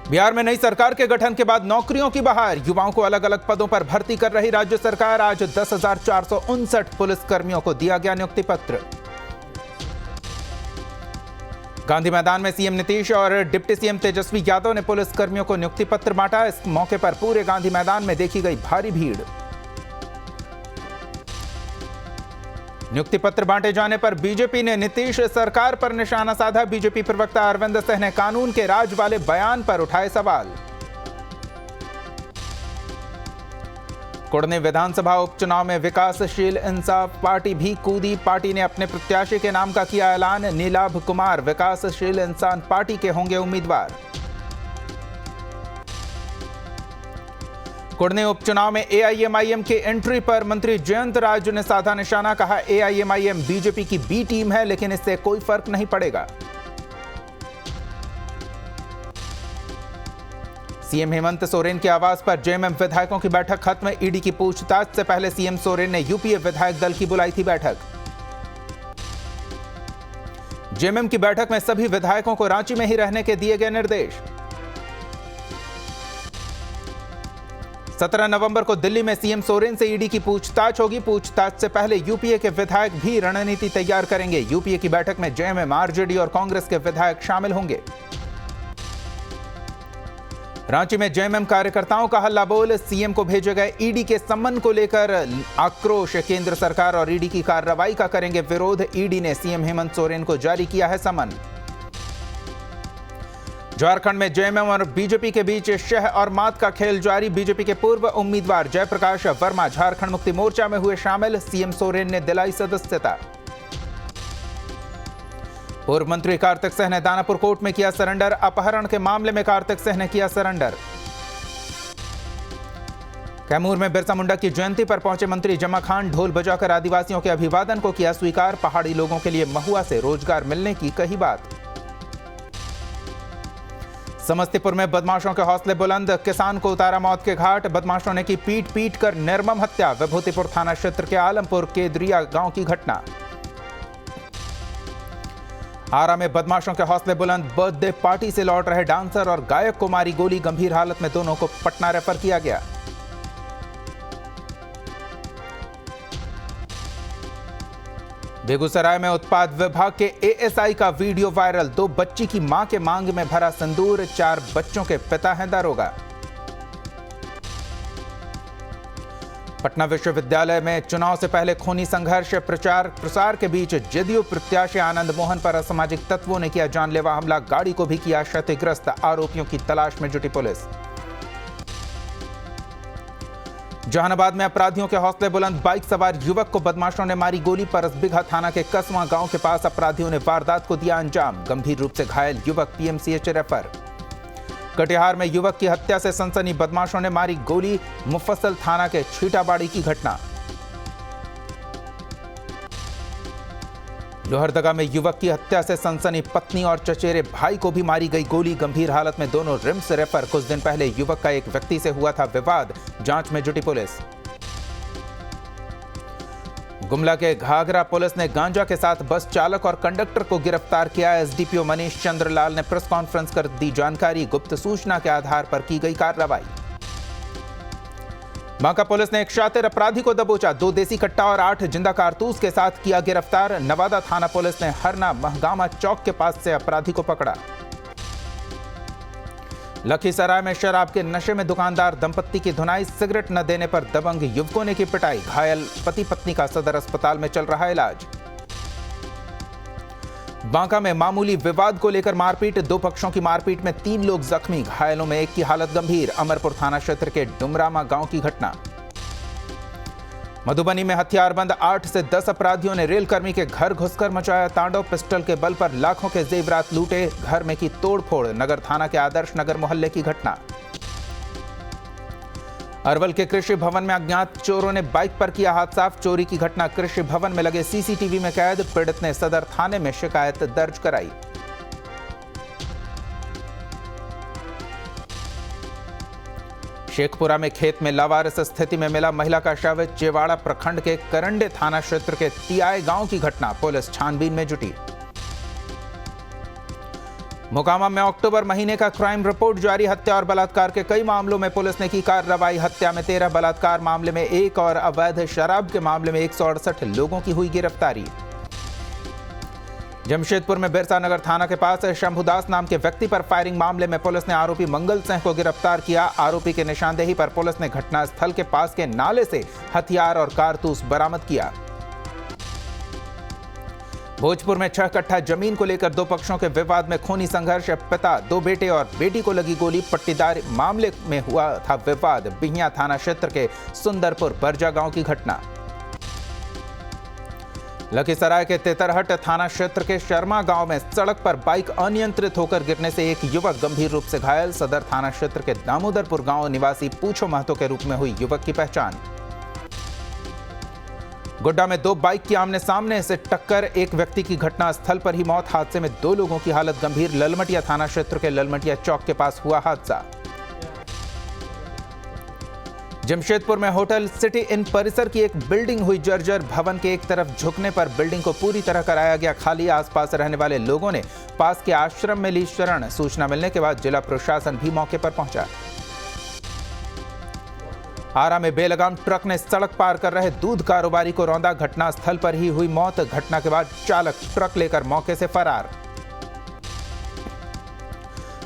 बिहार में नई सरकार के गठन के बाद नौकरियों की बहार, युवाओं को अलग अलग पदों पर भर्ती कर रही राज्य सरकार। आज 10,459 पुलिस कर्मियों को दिया गया नियुक्ति पत्र। गांधी मैदान में सीएम नीतीश और डिप्टी सीएम तेजस्वी यादव ने पुलिस कर्मियों को नियुक्ति पत्र बांटा। इस मौके पर पूरे गांधी मैदान में देखी गई भारी भीड़। नियुक्ति पत्र बांटे जाने पर बीजेपी ने नीतीश सरकार पर निशाना साधा। बीजेपी प्रवक्ता अरविंद सिंह ने कानून के राज वाले बयान पर उठाए सवाल। कुढ़नी विधानसभा उपचुनाव में विकासशील इंसाफ पार्टी भी कूदी। पार्टी ने अपने प्रत्याशी के नाम का किया ऐलान। नीलाभ कुमार विकासशील इंसान पार्टी के होंगे उम्मीदवार। कुढ़नी उपचुनाव में एआईएमआईएम के एंट्री पर मंत्री जयंत राजू ने साधा निशाना। कहा, एआईएमआईएम बीजेपी की बी टीम है, लेकिन इससे कोई फर्क नहीं पड़ेगा। सीएम हेमंत सोरेन के आवास पर जेएमएम विधायकों की बैठक खत्म। ईडी की पूछताछ से पहले सीएम सोरेन ने यूपीए विधायक दल की बुलाई थी बैठक। जेएमएम की बैठक में सभी विधायकों को रांची में ही रहने के दिए गए निर्देश। 17 नवंबर को दिल्ली में सीएम सोरेन से ईडी की पूछताछ होगी। पूछताछ से पहले यूपीए के विधायक भी रणनीति तैयार करेंगे। यूपीए की बैठक में जेएमएम, आरजेडी और कांग्रेस के विधायक शामिल होंगे। रांची में जेएमएम कार्यकर्ताओं का हल्ला बोल। सीएम को भेजे गए ईडी के सम्मन को लेकर आक्रोश। केंद्र सरकार और ईडी की कार्रवाई का करेंगे विरोध। ईडी ने सीएम हेमंत सोरेन को जारी किया है सम्मन। झारखंड में जेएमएम और बीजेपी के बीच शह और मात का खेल जारी। बीजेपी के पूर्व उम्मीदवार जयप्रकाश वर्मा झारखंड मुक्ति मोर्चा में हुए शामिल। सीएम सोरेन ने दिलाई सदस्यता। पूर्व मंत्री कार्तिक सिंह ने दानापुर कोर्ट में किया सरेंडर। अपहरण के मामले में कार्तिक सिंह ने किया सरेंडर। कैमूर में बिरसा मुंडा की जयंती पर पहुंचे मंत्री जमा खान ढोल बजाकर आदिवासियों के अभिवादन को किया स्वीकार। पहाड़ी लोगों के लिए महुआ से रोजगार मिलने की कही बात। समस्तीपुर में बदमाशों के हौसले बुलंद, किसान को उतारा मौत के घाट। बदमाशों ने की पीट पीट कर निर्मम हत्या। विभूतिपुर थाना क्षेत्र के आलमपुर केदरिया गांव की घटना। आरा में बदमाशों के हौसले बुलंद, बर्थडे पार्टी से लौट रहे डांसर और गायक को मारी गोली। गंभीर हालत में दोनों को पटना रेफर किया गया। बेगूसराय में उत्पाद विभाग के एएसआई का वीडियो वायरल। 2 बच्ची की मां के मांग में भरा सिंदूर। 4 बच्चों के पिता हैं दारोगा। पटना विश्वविद्यालय में चुनाव से पहले खूनी संघर्ष। प्रचार प्रसार के बीच जदयू प्रत्याशी आनंद मोहन पर असामाजिक तत्वों ने किया जानलेवा हमला। गाड़ी को भी किया क्षतिग्रस्त। आरोपियों की तलाश में जुटी पुलिस। जहानाबाद में अपराधियों के हौसले बुलंद, बाइक सवार युवक को बदमाशों ने मारी गोली। परसबिघा थाना के कसवा गांव के पास अपराधियों ने वारदात को दिया अंजाम। गंभीर रूप से घायल युवक पीएमसीएच रेफर। कटिहार में युवक की हत्या से सनसनी, बदमाशों ने मारी गोली। मुफस्सल थाना के छीटाबाड़ी की घटना। लोहरदगा में युवक की हत्या से सनसनी, पत्नी और चचेरे भाई को भी मारी गई गोली। गंभीर हालत में दोनों रिम्स रेफर। कुछ दिन पहले युवक का एक व्यक्ति से हुआ था विवाद। जांच में जुटी पुलिस। गुमला के घाघरा पुलिस ने गांजा के साथ बस चालक और कंडक्टर को गिरफ्तार किया। एसडीपीओ मनीष चंद्र लाल ने प्रेस कॉन्फ्रेंस कर दी जानकारी। गुप्त सूचना के आधार पर की गई कार्रवाई। बांका पुलिस ने एक शातिर अपराधी को दबोचा। 2 देसी कट्टा और 8 जिंदा कारतूस के साथ किया गिरफ्तार। नवादा थाना पुलिस ने हरना महगामा चौक के पास से अपराधी को पकड़ा। लखीसराय में शराब के नशे में दुकानदार दंपत्ति की धुनाई। सिगरेट न देने पर दबंग युवकों ने की पिटाई। घायल पति पत्नी का सदर अस्पताल में चल रहा इलाज। बांका में मामूली विवाद को लेकर मारपीट। 2 पक्षों की मारपीट में 3 लोग जख्मी। घायलों में एक की हालत गंभीर। अमरपुर थाना क्षेत्र के डुमरामा गांव की घटना। मधुबनी में हथियारबंद 8 से 10 अपराधियों ने रेलकर्मी के घर घुसकर मचाया तांडव। पिस्टल के बल पर लाखों के जेवरात लूटे। घर में की तोड़फोड़। नगर थाना के आदर्श नगर मोहल्ले की घटना। अरवल के कृषि भवन में अज्ञात चोरों ने बाइक पर किया हाथ साफ। चोरी की घटना कृषि भवन में लगे सीसीटीवी में कैद। पीड़ित ने सदर थाने में शिकायत दर्ज कराई। शेखपुरा में खेत में लावारिस स्थिति में मिला महिला का शव। चेवाड़ा प्रखंड के करंडे थाना क्षेत्र के तियाय गांव की घटना। पुलिस छानबीन में जुटी। मोकामा में अक्टूबर महीने का क्राइम रिपोर्ट जारी। हत्या और बलात्कार के कई मामलों में पुलिस ने की कार्रवाई। हत्या में 13, बलात्कार मामले में 1 और अवैध शराब के मामले में 168 लोगों की हुई गिरफ्तारी। जमशेदपुर में बिरसा नगर थाना के पास शंभुदास नाम के व्यक्ति पर फायरिंग मामले में पुलिस ने आरोपी मंगल सिंह को गिरफ्तार किया। आरोपी के निशानदेही पर पुलिस ने घटनास्थल के पास के नाले से हथियार और कारतूस बरामद किया। भोजपुर में 6 कट्ठा जमीन को लेकर 2 पक्षों के विवाद में खूनी संघर्ष। पिता, 2 बेटे और बेटी को लगी गोली। पट्टीदार मामले में हुआ था विवाद। बिहिया थाना क्षेत्र के सुंदरपुर बरजा गांव की घटना। लखीसराय के तेतरहट थाना क्षेत्र के शर्मा गांव में सड़क पर बाइक अनियंत्रित होकर गिरने से एक युवक गंभीर रूप से घायल। सदर थाना क्षेत्र के दामोदरपुर गांव निवासी पूछो महतो के रूप में हुई युवक की पहचान। गोड्डा में 2 बाइक की आमने सामने से टक्कर, एक व्यक्ति की घटनास्थल पर ही मौत। हादसे में 2 लोगों की हालत गंभीर। ललमटिया थाना क्षेत्र के ललमटिया चौक के पास हुआ हादसा। जमशेदपुर में होटल सिटी इन परिसर की एक बिल्डिंग हुई जर्जर। भवन के एक तरफ झुकने पर बिल्डिंग को पूरी तरह कराया गया खाली। आसपास रहने वाले लोगों ने पास के आश्रम में ली शरण। सूचना मिलने के बाद जिला प्रशासन भी मौके पर पहुंचा। आरा में बेलगाम ट्रक ने सड़क पार कर रहे दूध कारोबारी को रौंदा। घटनास्थल पर ही हुई मौत। घटना के बाद चालक ट्रक लेकर मौके से फरार।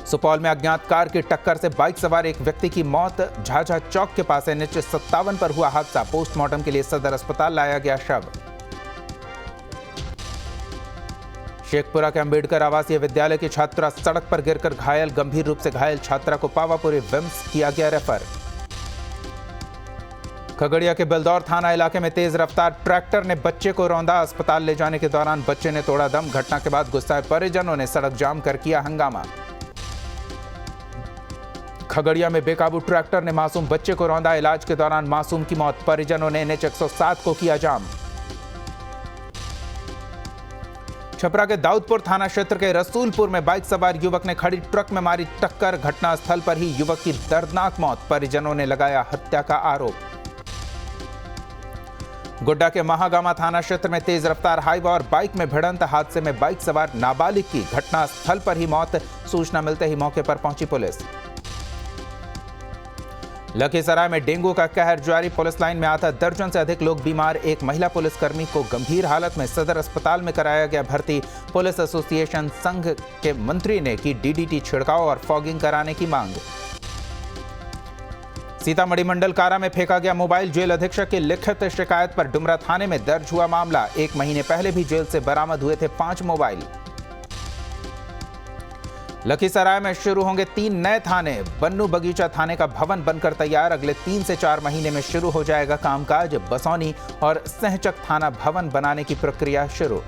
सुपौल में अज्ञात कार की टक्कर से बाइक सवार एक व्यक्ति की मौत। झाझा चौक के पास NH 57 पर हुआ हादसा। पोस्टमार्टम के लिए सदर अस्पताल लाया गया शव। शेखपुरा के अंबेडकर आवासीय विद्यालय की छात्रा सड़क पर गिरकर घायल। गंभीर रूप से घायल छात्रा को पावापुरी विम्स किया गया रेफर। खगड़िया के बेलदौर थाना इलाके में तेज रफ्तार ट्रैक्टर ने बच्चे को रौंदा। अस्पताल ले जाने के दौरान बच्चे ने तोड़ा दम। घटना के बाद गुस्साए परिजनों ने सड़क जाम कर किया हंगामा। खगड़िया में बेकाबू ट्रैक्टर ने मासूम बच्चे को रौंदा। इलाज के दौरान मासूम की मौत। परिजनों ने NH 107 को किया जाम। छपरा के दाऊदपुर थाना क्षेत्र के रसूलपुर में बाइक सवार युवक ने खड़ी ट्रक में मारी टक्कर। घटनास्थल पर ही युवक की दर्दनाक मौत। परिजनों ने लगाया हत्या का आरोप। गोड्डा के महागामा थाना क्षेत्र में तेज रफ्तार हाईवा और बाइक में भिड़ंत। हादसे में बाइक सवार नाबालिग की घटनास्थल पर ही मौत। सूचना मिलते ही मौके पर पहुंची पुलिस। लखीसराय में डेंगू का कहर जारी। पुलिस लाइन में आता दर्जन से अधिक लोग बीमार। एक महिला पुलिसकर्मी को गंभीर हालत में सदर अस्पताल में कराया गया भर्ती। पुलिस एसोसिएशन संघ के मंत्री ने की DDT छिड़काव और फॉगिंग कराने की मांग। सीतामढ़ी मंडल कारा में फेंका गया मोबाइल। जेल अधीक्षक की लिखित शिकायत पर डुमरा थाने में दर्ज हुआ मामला। 1 महीने पहले भी जेल से बरामद हुए थे 5 मोबाइल। लखीसराय में शुरू होंगे 3 नए थाने। बन्नू बगीचा थाने का भवन बनकर तैयार। अगले 3 से 4 महीने में शुरू हो जाएगा कामकाज। बसौनी और सहचक थाना भवन बनाने की प्रक्रिया शुरू।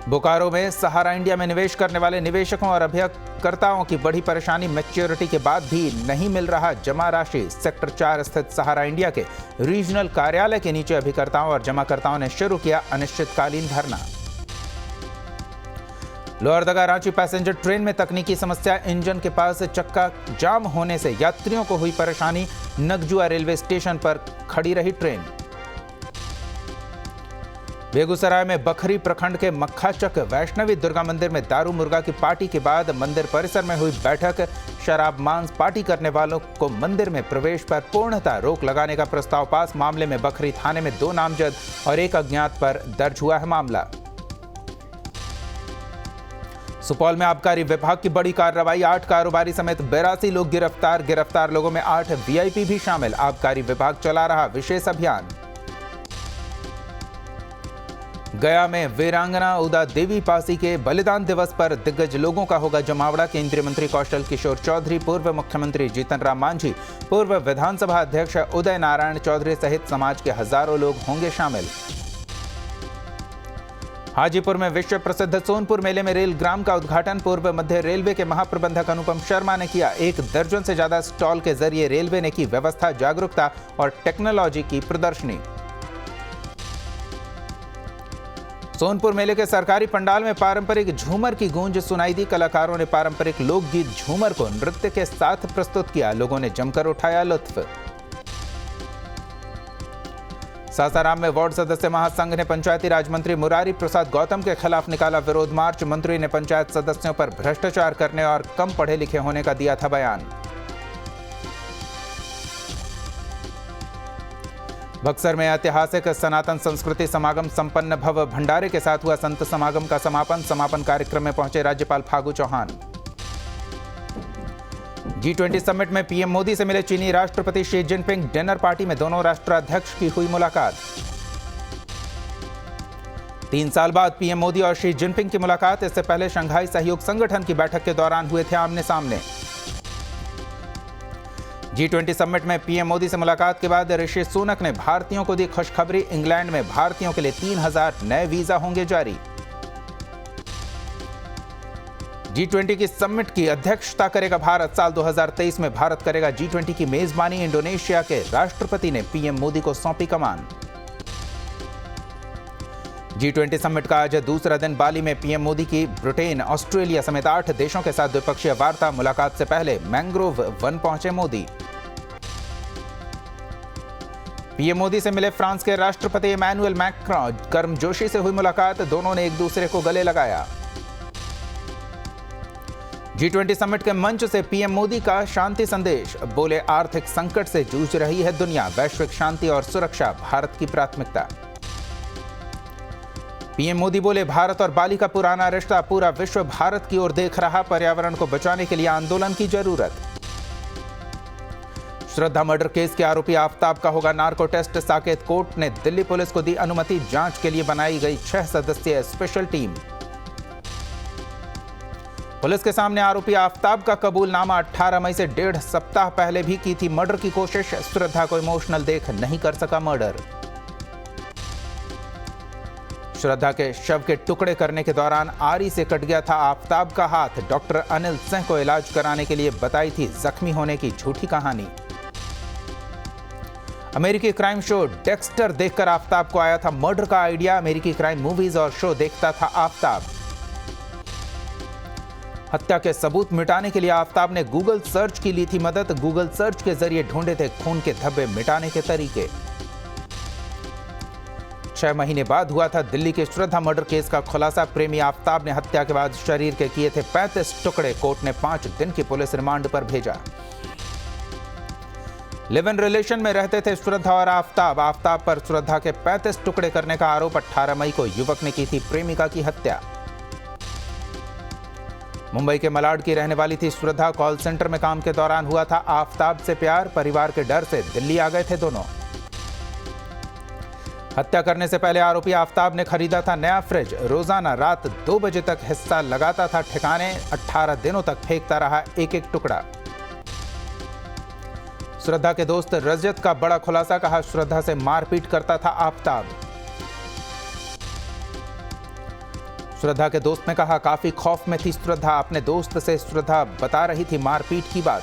बोकारो में सहारा इंडिया में निवेश करने वाले निवेशकों और अभिकर्ताओं की बड़ी परेशानी। मैच्योरिटी के बाद भी नहीं मिल रहा जमा राशि। सेक्टर 4 स्थित सहारा इंडिया के रीजनल कार्यालय के नीचे अभिकर्ताओं और जमाकर्ताओं ने शुरू किया अनिश्चितकालीन धरना। लोहरदगा रांची पैसेंजर ट्रेन में तकनीकी समस्या। इंजन के पास चक्का जाम होने से यात्रियों को हुई परेशानी। नगजुआ रेलवे स्टेशन पर खड़ी रही ट्रेन। बेगूसराय में बखरी प्रखंड के मक्खाचक वैष्णवी दुर्गा मंदिर में दारू मुर्गा की पार्टी के बाद मंदिर परिसर में हुई बैठक। शराब मांस पार्टी करने वालों को मंदिर में प्रवेश पर पूर्णतः रोक लगाने का प्रस्ताव पास। मामले में बखरी थाने में 2 नामजद और 1 अज्ञात पर दर्ज हुआ है मामला। सुपौल में आबकारी विभाग की बड़ी कार्रवाई। 8 कारोबारी समेत 82 लोग गिरफ्तार। गिरफ्तार लोगों में 8 VIP भी शामिल। आबकारी विभाग चला रहा विशेष अभियान। गया में वीरांगना उदा देवी पासी के बलिदान दिवस पर दिग्गज लोगों का होगा जमावड़ा। केंद्रीय मंत्री कौशल किशोर चौधरी, पूर्व मुख्यमंत्री जीतन राम मांझी, पूर्व विधानसभा अध्यक्ष उदय नारायण चौधरी सहित समाज के हजारों लोग होंगे शामिल। हाजीपुर में विश्व प्रसिद्ध सोनपुर मेले में रेल ग्राम का उद्घाटन पूर्व मध्य रेलवे के महाप्रबंधक अनुपम शर्मा ने किया। 1 दर्जन से ज्यादा स्टॉल के जरिए रेलवे ने की व्यवस्था, जागरूकता और टेक्नोलॉजी की प्रदर्शनी। सोनपुर मेले के सरकारी पंडाल में पारंपरिक झूमर की गूंज सुनाई दी। कलाकारों ने पारंपरिक लोकगीत झूमर को नृत्य के साथ प्रस्तुत किया। लोगों ने जमकर उठाया लुत्फ। सासाराम में वार्ड सदस्य महासंघ ने पंचायती राज मंत्री मुरारी प्रसाद गौतम के खिलाफ निकाला विरोध मार्च। मंत्री ने पंचायत सदस्यों पर भ्रष्टाचार करने और कम पढ़े लिखे होने का दिया था बयान। बक्सर में ऐतिहासिक सनातन संस्कृति समागम संपन्न। भव भंडारे के साथ हुआ संत समागम का समापन कार्यक्रम में पहुंचे राज्यपाल फागू चौहान। G20 समिट में पीएम मोदी से मिले चीनी राष्ट्रपति शी जिनपिंग। डिनर पार्टी में दोनों राष्ट्राध्यक्ष की हुई मुलाकात। 3 साल बाद पीएम मोदी और शी जिनपिंग की मुलाकात। इससे पहले शंघाई सहयोग संगठन की बैठक के दौरान हुए थे आमने सामने। G20 समिट में पीएम मोदी से मुलाकात के बाद ऋषि सुनक ने भारतीयों को दी खुशखबरी। इंग्लैंड में भारतीयों के लिए 3000 नए वीजा होंगे जारी। G20 की समिट की अध्यक्षता करेगा भारत। साल 2023 में भारत करेगा G20 की मेजबानी। इंडोनेशिया के राष्ट्रपति ने पीएम मोदी को सौंपी कमान। G20 समिट का आज दूसरा दिन बाली में पीएम मोदी की ब्रिटेन, ऑस्ट्रेलिया समेत 8 देशों के साथ द्विपक्षीय वार्ता। मुलाकात से पहले मैंग्रोव वन पहुंचे मोदी। पीएम मोदी से मिले फ्रांस के राष्ट्रपति इमैनुअल मैक्रों। गर्मजोशी से हुई मुलाकात। दोनों ने एक दूसरे को गले लगाया। G20 समिट के मंच से पीएम मोदी का शांति संदेश। बोले, आर्थिक संकट से जूझ रही है दुनिया, वैश्विक शांति और सुरक्षा भारत की प्राथमिकता। पीएम मोदी बोले, भारत और बाली का पुराना रिश्ता, पूरा विश्व भारत की ओर देख रहा। पर्यावरण को बचाने के लिए आंदोलन की जरूरत। श्रद्धा मर्डर केस के आरोपी आफताब का होगा नार्को टेस्ट। साकेत कोर्ट ने दिल्ली पुलिस को दी अनुमति। जांच के लिए बनाई गई 6 सदस्यीय स्पेशल टीम। पुलिस के सामने आरोपी आफताब का कबूलनामा। 18 मई से 1.5 सप्ताह पहले भी की थी मर्डर की कोशिश। श्रद्धा को इमोशनल देख नहीं कर सका मर्डर। श्रद्धा के शव के टुकड़े करने के दौरान आरी से कट गया था आफताब का हाथ। डॉक्टर अनिल सिंह को इलाज कराने के लिए बताई थी जख्मी होने की झूठी कहानी। अमेरिकी क्राइम शो डेक्स्टर देखकर आफताब को आया था मर्डर का आइडिया। अमेरिकी क्राइम मूवीज और शो देखता था आफताब। हत्या के सबूत मिटाने के लिए आफताब ने गूगल सर्च की ली थी मदद। गूगल सर्च के जरिए ढूंढे थे खून के धब्बे मिटाने के तरीके। 6 महीने बाद हुआ था दिल्ली के श्रद्धा मर्डर केस का खुलासा। प्रेमी आफताब ने हत्या के बाद शरीर के किए थे 35 टुकड़े। कोर्ट ने 5 दिन की पुलिस रिमांड पर भेजा। लिव इन रिलेशन में रहते थे श्रद्धा और आफताब। आफताब पर श्रद्धा के 35 टुकड़े करने का आरोप। 18 मई को युवक ने की थी प्रेमिका की हत्या। मुंबई के मलाड की रहने वाली थी श्रद्धा। कॉल सेंटर में काम के दौरान हुआ था आफताब से प्यार। परिवार के डर से दिल्ली आ गए थे दोनों। हत्या करने से पहले आरोपी आफताब ने खरीदा था नया फ्रिज। रोजाना रात 2 बजे तक हिस्सा लगाता था ठिकाने। 18 दिनों तक फेंकता रहा एक एक टुकड़ा। श्रद्धा के दोस्त रजत का बड़ा खुलासा। कहा, श्रद्धा से मारपीट करता था आफताब। श्रद्धा के दोस्त ने कहा, काफी खौफ में थी श्रद्धा। अपने दोस्त से श्रद्धा बता रही थी मारपीट की बात।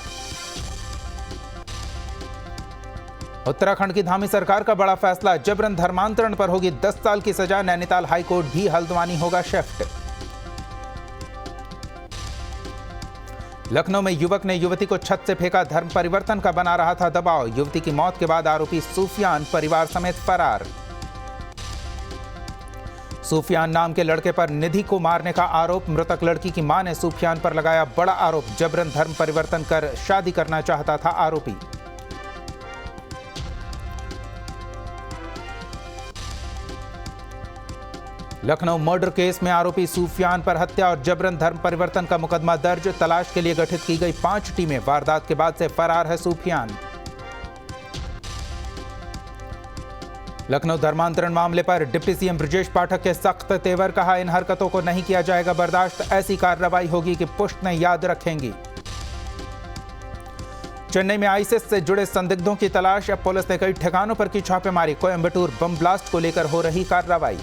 उत्तराखंड की धामी सरकार का बड़ा फैसला। जबरन धर्मांतरण पर होगी 10 साल की सजा। नैनीताल हाईकोर्ट भी हल्द्वानी होगा शिफ्ट। लखनऊ में युवक ने युवती को छत से फेंका। धर्म परिवर्तन का बना रहा था दबाव। युवती की मौत के बाद आरोपी सूफियान परिवार समेत फरार। सूफियान नाम के लड़के पर निधि को मारने का आरोप। मृतक लड़की की मां ने सूफियान पर लगाया बड़ा आरोप। जबरन धर्म परिवर्तन कर शादी करना चाहता था आरोपी। लखनऊ मर्डर केस में आरोपी सूफियान पर हत्या और जबरन धर्म परिवर्तन का मुकदमा दर्ज। तलाश के लिए गठित की गई 5 टीमें। वारदात के बाद से फरार है सूफियान। लखनऊ धर्मांतरण मामले पर डिप्टी सीएम ब्रजेश पाठक के सख्त तेवर। कहा, इन हरकतों को नहीं किया जाएगा बर्दाश्त। ऐसी कार्रवाई होगी कि पुश्तें याद रखेंगी। चेन्नई में आईसिस से जुड़े संदिग्धों की तलाश। पुलिस ने कई ठिकानों पर की छापेमारी। कोयंबटूर बम ब्लास्ट को लेकर हो रही कार्रवाई।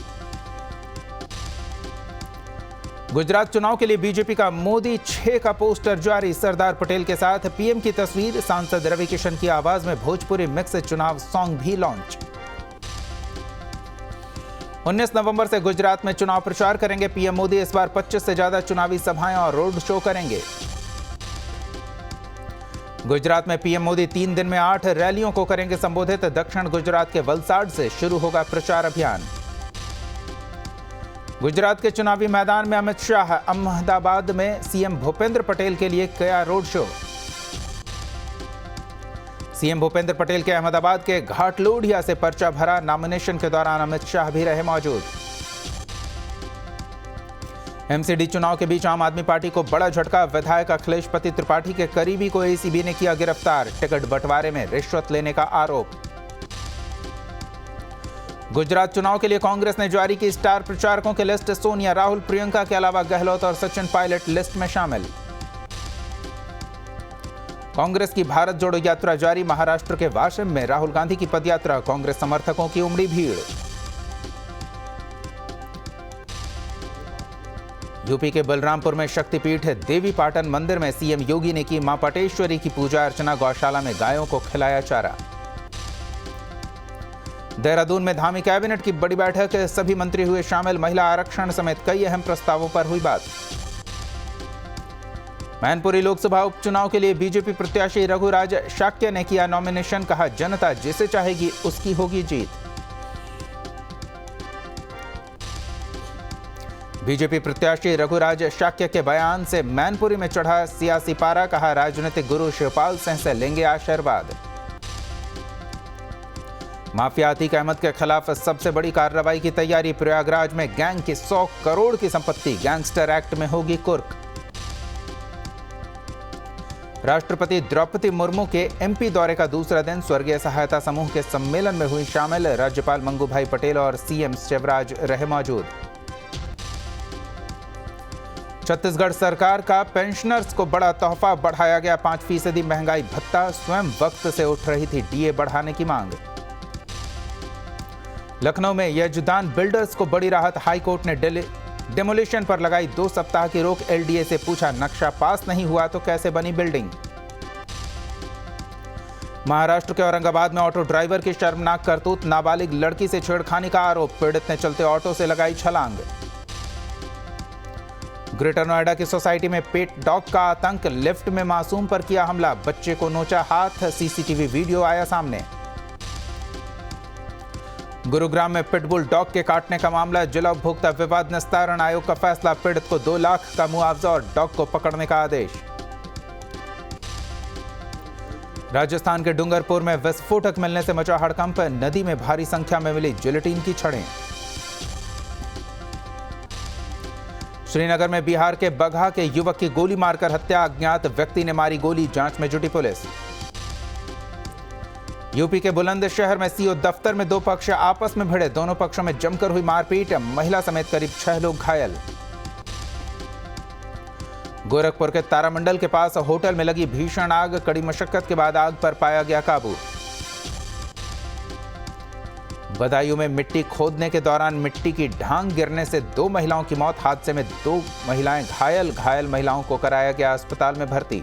गुजरात चुनाव के लिए बीजेपी का मोदी 6 का पोस्टर जारी। सरदार पटेल के साथ पीएम की तस्वीर। सांसद रवि किशन की आवाज में भोजपुरी मिक्स चुनाव सॉन्ग भी लॉन्च। 19 नवंबर से गुजरात में चुनाव प्रचार करेंगे पीएम मोदी। इस बार 25 से ज्यादा चुनावी सभाएं और रोड शो करेंगे। गुजरात में पीएम मोदी 3 दिन में 8 रैलियों को करेंगे संबोधित। दक्षिण गुजरात के वलसाड से शुरू होगा प्रचार अभियान। गुजरात के चुनावी मैदान में अमित शाह। अहमदाबाद में सीएम भूपेंद्र पटेल के लिए किया road show. CM Bhupendra Patel के अहमदाबाद के घाटलोडिया से पर्चा भरा। नॉमिनेशन के दौरान अमित शाह भी रहे मौजूद। एमसीडी चुनाव के बीच आम आदमी पार्टी को बड़ा झटका। विधायक अखिलेश त्रिपाठी के करीबी को एसीबी ने किया गिरफ्तार। टिकट बंटवारे में रिश्वत लेने का आरोप। गुजरात चुनाव के लिए कांग्रेस ने जारी की स्टार प्रचारकों की लिस्ट। सोनिया, राहुल, प्रियंका के अलावा गहलोत और सचिन पायलट लिस्ट में शामिल। कांग्रेस की भारत जोड़ो यात्रा जारी। महाराष्ट्र के वाशिम में राहुल गांधी की पदयात्रा। कांग्रेस समर्थकों की उमड़ी भीड़। यूपी के बलरामपुर में शक्तिपीठ देवी पाटन मंदिर में सीएम योगी ने की मां पटेश्वरी की पूजा अर्चना। गौशाला में गायों को खिलाया चारा। देहरादून में धामी कैबिनेट की बड़ी बैठक। सभी मंत्री हुए शामिल। महिला आरक्षण समेत कई अहम प्रस्तावों पर हुई बात। मैनपुरी लोकसभा उपचुनाव के लिए बीजेपी प्रत्याशी रघुराज शाक्य ने किया नॉमिनेशन। कहा, जनता जिसे चाहेगी उसकी होगी जीत। बीजेपी प्रत्याशी रघुराज शाक्य के बयान से मैनपुरी में चढ़ा सियासी पारा। कहा, राजनीतिक गुरु शिवपाल सिंह से लेंगे आशीर्वाद। माफिया अतीक अहमद के खिलाफ सबसे बड़ी कार्रवाई की तैयारी। प्रयागराज में गैंग की 100 करोड़ की संपत्ति। गैंगस्टर एक्ट में होगी कुर्क। राष्ट्रपति द्रौपदी मुर्मू के एमपी दौरे का दूसरा दिन। स्वर्गीय सहायता समूह के सम्मेलन में हुई शामिल। राज्यपाल मंगूभाई पटेल और सीएम शिवराज रहे मौजूद। छत्तीसगढ़ सरकार का पेंशनर्स को बड़ा तोहफा। बढ़ाया गया 5% महंगाई भत्ता। स्वयं वक्त से उठ रही थी डीए बढ़ाने की मांग। लखनऊ में यजदान बिल्डर्स को बड़ी राहत। हाईकोर्ट ने डेमोलिशन पर लगाई 2 सप्ताह की रोक। एलडीए से पूछा, नक्शा पास नहीं हुआ तो कैसे बनी बिल्डिंग। महाराष्ट्र के औरंगाबाद में ऑटो ड्राइवर की शर्मनाक करतूत। नाबालिग लड़की से छेड़खानी का आरोप। पीड़ित ने चलते ऑटो से लगाई छलांग। ग्रेटर नोएडा की सोसाइटी में पेट डॉग का आतंक। लिफ्ट में मासूम पर किया हमला। बच्चे को नोचा हाथ। सीसीटीवी वीडियो आया सामने। गुरुग्राम में पिटबुल डॉग के काटने का मामला। जिला उपभोक्ता विवाद निस्तारण आयोग का फैसला। पीड़ित को 2 लाख का मुआवजा और डॉग को पकड़ने का आदेश। राजस्थान के डूंगरपुर में विस्फोटक मिलने से मचा हड़कंप। नदी में भारी संख्या में मिली जिलेटिन की छड़ें। श्रीनगर में बिहार के बगहा के युवक की गोली मारकर हत्या। अज्ञात व्यक्ति ने मारी गोली। जांच में जुटी पुलिस। यूपी के बुलंदशहर में सीओ दफ्तर में 2 पक्ष आपस में भिड़े। दोनों पक्षों में जमकर हुई मारपीट। महिला समेत करीब 6 लोग घायल। गोरखपुर के तारामंडल के पास होटल में लगी भीषण आग। कड़ी मशक्कत के बाद आग पर पाया गया काबू। बदायूं में मिट्टी खोदने के दौरान मिट्टी की ढांग गिरने से 2 महिलाओं की मौत। हादसे में 2 महिलाएं घायल। घायल महिलाओं को कराया गया अस्पताल में भर्ती।